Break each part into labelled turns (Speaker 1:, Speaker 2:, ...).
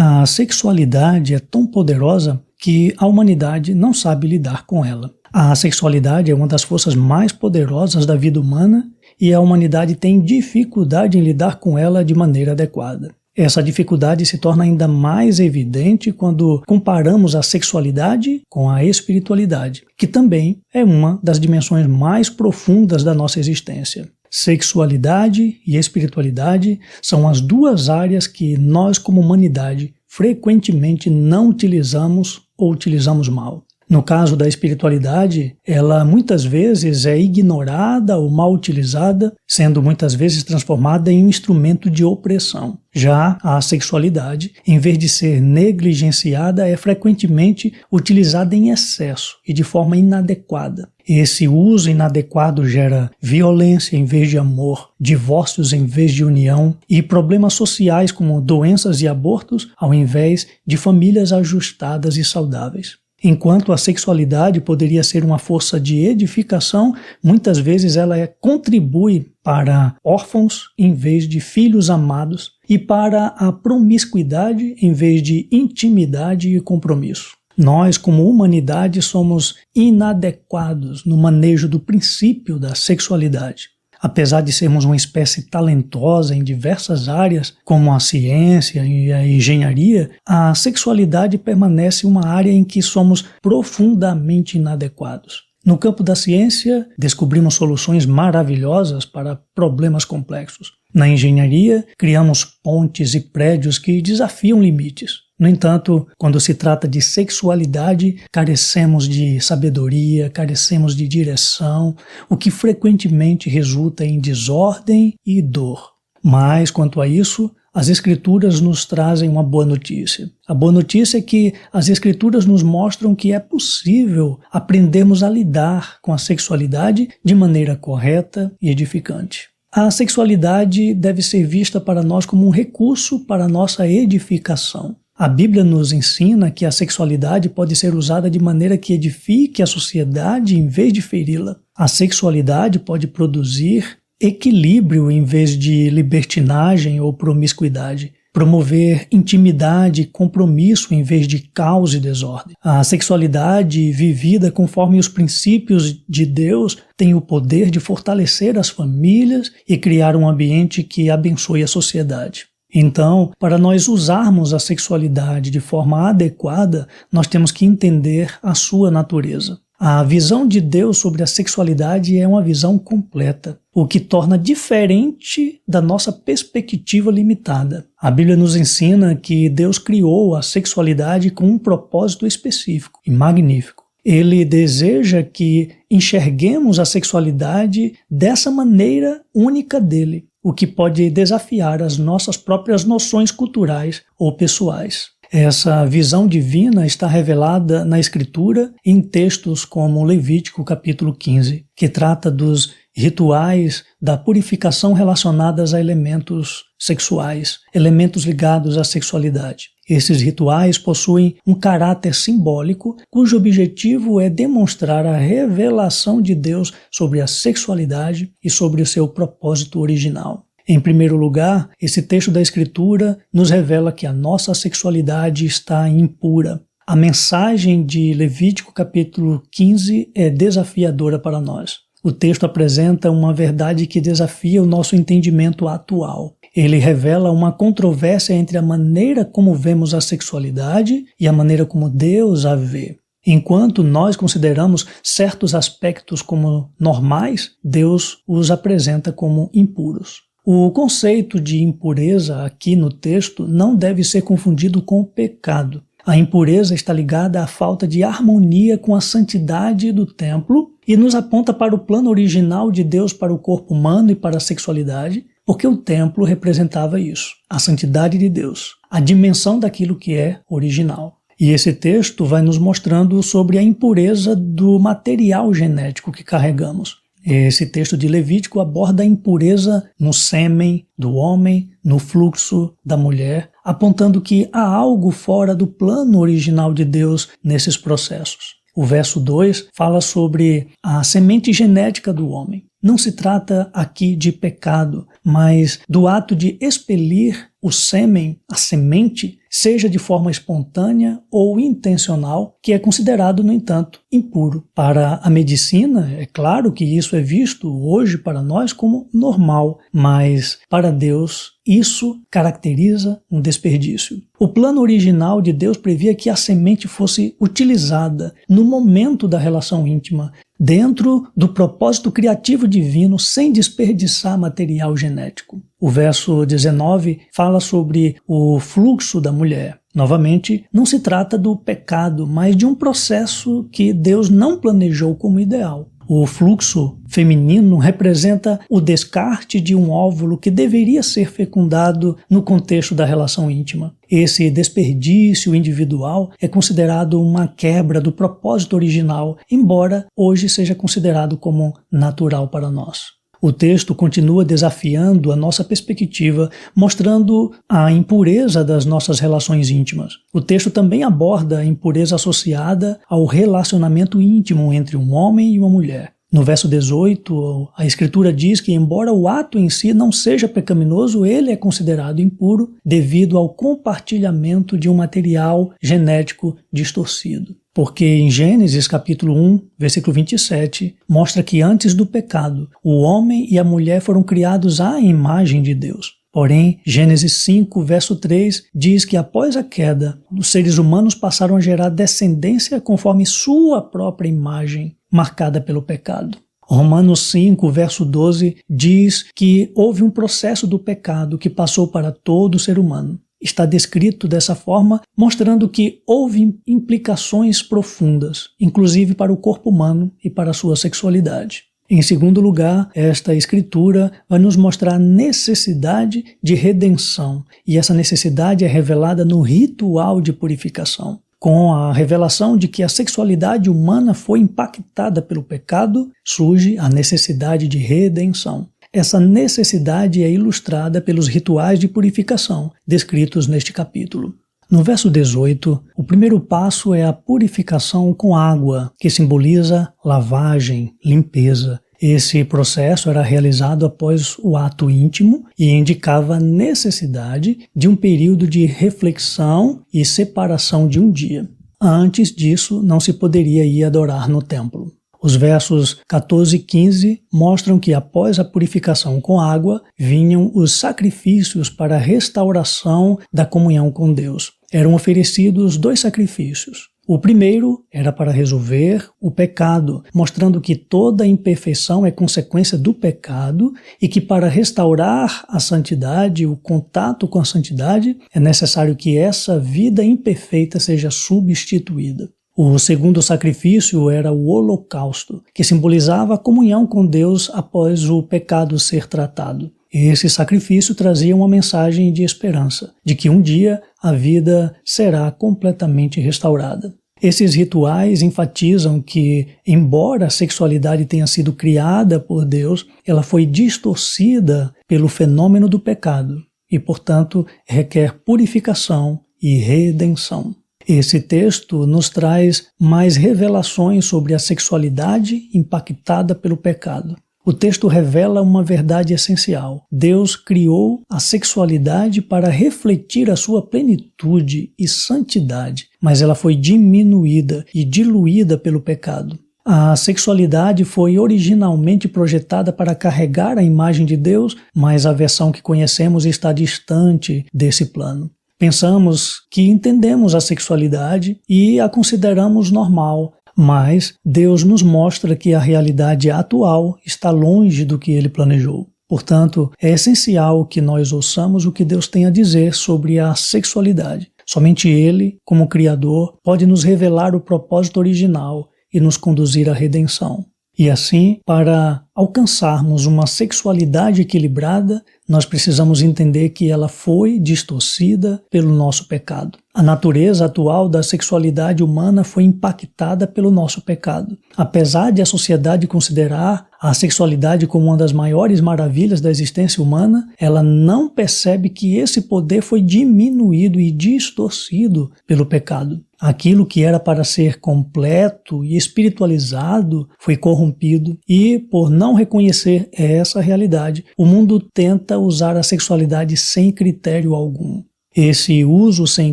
Speaker 1: A sexualidade é tão poderosa que a humanidade não sabe lidar com ela. A sexualidade é uma das forças mais poderosas da vida humana e a humanidade tem dificuldade em lidar com ela de maneira adequada. Essa dificuldade se torna ainda mais evidente quando comparamos a sexualidade com a espiritualidade, que também é uma das dimensões mais profundas da nossa existência. Sexualidade e espiritualidade são as duas áreas que nós, como humanidade, frequentemente não utilizamos ou utilizamos mal. No caso da espiritualidade, ela muitas vezes é ignorada ou mal utilizada, sendo muitas vezes transformada em um instrumento de opressão. Já a sexualidade, em vez de ser negligenciada, é frequentemente utilizada em excesso e de forma inadequada. Esse uso inadequado gera violência em vez de amor, divórcios em vez de união e problemas sociais como doenças e abortos, ao invés de famílias ajustadas e saudáveis. Enquanto a sexualidade poderia ser uma força de edificação, muitas vezes ela contribui para órfãos em vez de filhos amados e para a promiscuidade em vez de intimidade e compromisso. Nós, como humanidade, somos inadequados no manejo do princípio da sexualidade. Apesar de sermos uma espécie talentosa em diversas áreas, como a ciência e a engenharia, a sexualidade permanece uma área em que somos profundamente inadequados. No campo da ciência, descobrimos soluções maravilhosas para problemas complexos. Na engenharia, criamos pontes e prédios que desafiam limites. No entanto, quando se trata de sexualidade, carecemos de sabedoria, carecemos de direção, o que frequentemente resulta em desordem e dor. Mas, quanto a isso, as Escrituras nos trazem uma boa notícia. A boa notícia é que as Escrituras nos mostram que é possível aprendermos a lidar com a sexualidade de maneira correta e edificante. A sexualidade deve ser vista para nós como um recurso para a nossa edificação. A Bíblia nos ensina que a sexualidade pode ser usada de maneira que edifique a sociedade em vez de feri-la. A sexualidade pode produzir equilíbrio em vez de libertinagem ou promiscuidade, promover intimidade e compromisso em vez de caos e desordem. A sexualidade vivida conforme os princípios de Deus tem o poder de fortalecer as famílias e criar um ambiente que abençoe a sociedade. Então, para nós usarmos a sexualidade de forma adequada, nós temos que entender a sua natureza. A visão de Deus sobre a sexualidade é uma visão completa, o que torna diferente da nossa perspectiva limitada. A Bíblia nos ensina que Deus criou a sexualidade com um propósito específico e magnífico. Ele deseja que enxerguemos a sexualidade dessa maneira única dele, o que pode desafiar as nossas próprias noções culturais ou pessoais. Essa visão divina está revelada na Escritura em textos como Levítico capítulo 15, que trata dos rituais da purificação relacionadas a elementos sexuais, elementos ligados à sexualidade. Esses rituais possuem um caráter simbólico, cujo objetivo é demonstrar a revelação de Deus sobre a sexualidade e sobre o seu propósito original. Em primeiro lugar, esse texto da Escritura nos revela que a nossa sexualidade está impura. A mensagem de Levítico capítulo 15 é desafiadora para nós. O texto apresenta uma verdade que desafia o nosso entendimento atual. Ele revela uma controvérsia entre a maneira como vemos a sexualidade e a maneira como Deus a vê. Enquanto nós consideramos certos aspectos como normais, Deus os apresenta como impuros. O conceito de impureza aqui no texto não deve ser confundido com o pecado. A impureza está ligada à falta de harmonia com a santidade do templo e nos aponta para o plano original de Deus para o corpo humano e para a sexualidade, porque o templo representava isso, a santidade de Deus, a dimensão daquilo que é original. E esse texto vai nos mostrando sobre a impureza do material genético que carregamos. Esse texto de Levítico aborda a impureza no sêmen do homem, no fluxo da mulher, apontando que há algo fora do plano original de Deus nesses processos. O verso 2 fala sobre a semente genética do homem. Não se trata aqui de pecado, mas do ato de expelir o sêmen, a semente, seja de forma espontânea ou intencional, que é considerado, no entanto, impuro. Para a medicina, é claro que isso é visto hoje para nós como normal, mas para Deus isso caracteriza um desperdício. O plano original de Deus previa que a semente fosse utilizada no momento da relação íntima, dentro do propósito criativo divino, sem desperdiçar material genético. O verso 19 fala sobre o fluxo da mulher. Novamente, não se trata do pecado, mas de um processo que Deus não planejou como ideal. O fluxo feminino representa o descarte de um óvulo que deveria ser fecundado no contexto da relação íntima. Esse desperdício individual é considerado uma quebra do propósito original, embora hoje seja considerado como natural para nós. O texto continua desafiando a nossa perspectiva, mostrando a impureza das nossas relações íntimas. O texto também aborda a impureza associada ao relacionamento íntimo entre um homem e uma mulher. No verso 18, a Escritura diz que, embora o ato em si não seja pecaminoso, ele é considerado impuro devido ao compartilhamento de um material genético distorcido. Porque em Gênesis capítulo 1, versículo 27, mostra que antes do pecado, o homem e a mulher foram criados à imagem de Deus. Porém, Gênesis 5, verso 3, diz que após a queda, os seres humanos passaram a gerar descendência conforme sua própria imagem, marcada pelo pecado. Romanos 5, verso 12, diz que houve um processo do pecado que passou para todo o ser humano. Está descrito dessa forma, mostrando que houve implicações profundas, inclusive para o corpo humano e para a sua sexualidade. Em segundo lugar, esta escritura vai nos mostrar a necessidade de redenção, e essa necessidade é revelada no ritual de purificação. Com a revelação de que a sexualidade humana foi impactada pelo pecado, surge a necessidade de redenção. Essa necessidade é ilustrada pelos rituais de purificação descritos neste capítulo. No verso 18, o primeiro passo é a purificação com água, que simboliza lavagem, limpeza. Esse processo era realizado após o ato íntimo e indicava a necessidade de um período de reflexão e separação de um dia. Antes disso, não se poderia ir adorar no templo. Os versos 14 e 15 mostram que após a purificação com água, vinham os sacrifícios para a restauração da comunhão com Deus. Eram oferecidos 2 sacrifícios. O primeiro era para resolver o pecado, mostrando que toda imperfeição é consequência do pecado e que para restaurar a santidade, o contato com a santidade, é necessário que essa vida imperfeita seja substituída. O segundo sacrifício era o holocausto, que simbolizava a comunhão com Deus após o pecado ser tratado. Esse sacrifício trazia uma mensagem de esperança, de que um dia a vida será completamente restaurada. Esses rituais enfatizam que, embora a sexualidade tenha sido criada por Deus, ela foi distorcida pelo fenômeno do pecado e, portanto, requer purificação e redenção. Esse texto nos traz mais revelações sobre a sexualidade impactada pelo pecado. O texto revela uma verdade essencial. Deus criou a sexualidade para refletir a sua plenitude e santidade, mas ela foi diminuída e diluída pelo pecado. A sexualidade foi originalmente projetada para carregar a imagem de Deus, mas a versão que conhecemos está distante desse plano. Pensamos que entendemos a sexualidade e a consideramos normal, mas Deus nos mostra que a realidade atual está longe do que Ele planejou. Portanto, é essencial que nós ouçamos o que Deus tem a dizer sobre a sexualidade. Somente Ele, como Criador, pode nos revelar o propósito original e nos conduzir à redenção. E assim, para alcançarmos uma sexualidade equilibrada, nós precisamos entender que ela foi distorcida pelo nosso pecado. A natureza atual da sexualidade humana foi impactada pelo nosso pecado. Apesar de a sociedade considerar a sexualidade como uma das maiores maravilhas da existência humana, ela não percebe que esse poder foi diminuído e distorcido pelo pecado. Aquilo que era para ser completo e espiritualizado foi corrompido e, por não reconhecer essa realidade, o mundo tenta usar a sexualidade sem critério algum. Esse uso sem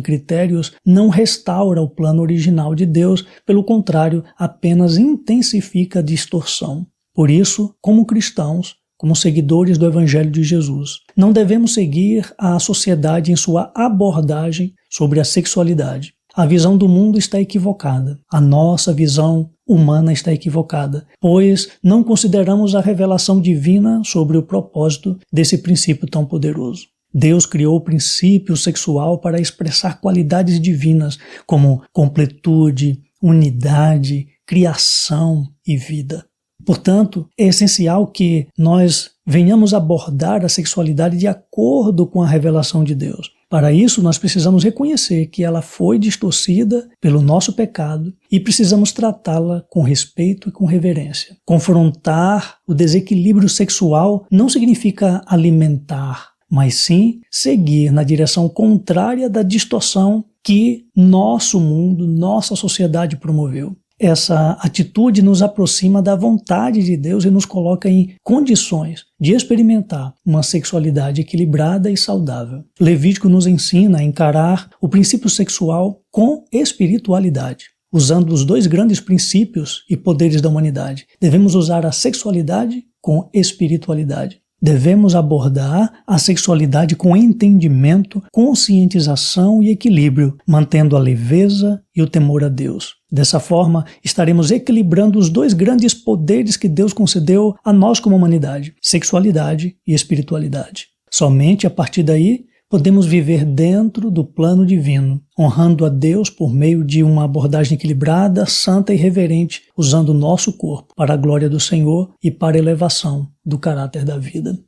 Speaker 1: critérios não restaura o plano original de Deus, pelo contrário, apenas intensifica a distorção. Por isso, como cristãos, como seguidores do Evangelho de Jesus, não devemos seguir a sociedade em sua abordagem sobre a sexualidade. A visão do mundo está equivocada. A nossa visão humana está equivocada, pois não consideramos a revelação divina sobre o propósito desse princípio tão poderoso. Deus criou o princípio sexual para expressar qualidades divinas como completude, unidade, criação e vida. Portanto, é essencial que nós venhamos abordar a sexualidade de acordo com a revelação de Deus. Para isso, nós precisamos reconhecer que ela foi distorcida pelo nosso pecado e precisamos tratá-la com respeito e com reverência. Confrontar o desequilíbrio sexual não significa alimentar, mas sim seguir na direção contrária da distorção que nosso mundo, nossa sociedade promoveu. Essa atitude nos aproxima da vontade de Deus e nos coloca em condições de experimentar uma sexualidade equilibrada e saudável. Levítico nos ensina a encarar o princípio sexual com espiritualidade. Usando os dois grandes princípios e poderes da humanidade, devemos usar a sexualidade com espiritualidade. Devemos abordar a sexualidade com entendimento, conscientização e equilíbrio, mantendo a leveza e o temor a Deus. Dessa forma, estaremos equilibrando os dois grandes poderes que Deus concedeu a nós como humanidade, sexualidade e espiritualidade. Somente a partir daí, podemos viver dentro do plano divino, honrando a Deus por meio de uma abordagem equilibrada, santa e reverente, usando o nosso corpo para a glória do Senhor e para a elevação do caráter da vida.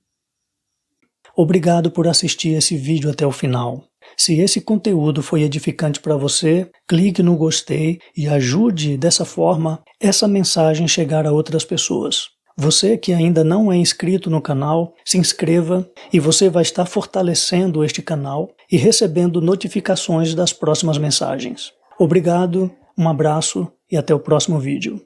Speaker 1: Obrigado por assistir esse vídeo até o final. Se esse conteúdo foi edificante para você, clique no gostei e ajude dessa forma essa mensagem chegar a outras pessoas. Você que ainda não é inscrito no canal, se inscreva e você vai estar fortalecendo este canal e recebendo notificações das próximas mensagens. Obrigado, um abraço e até o próximo vídeo.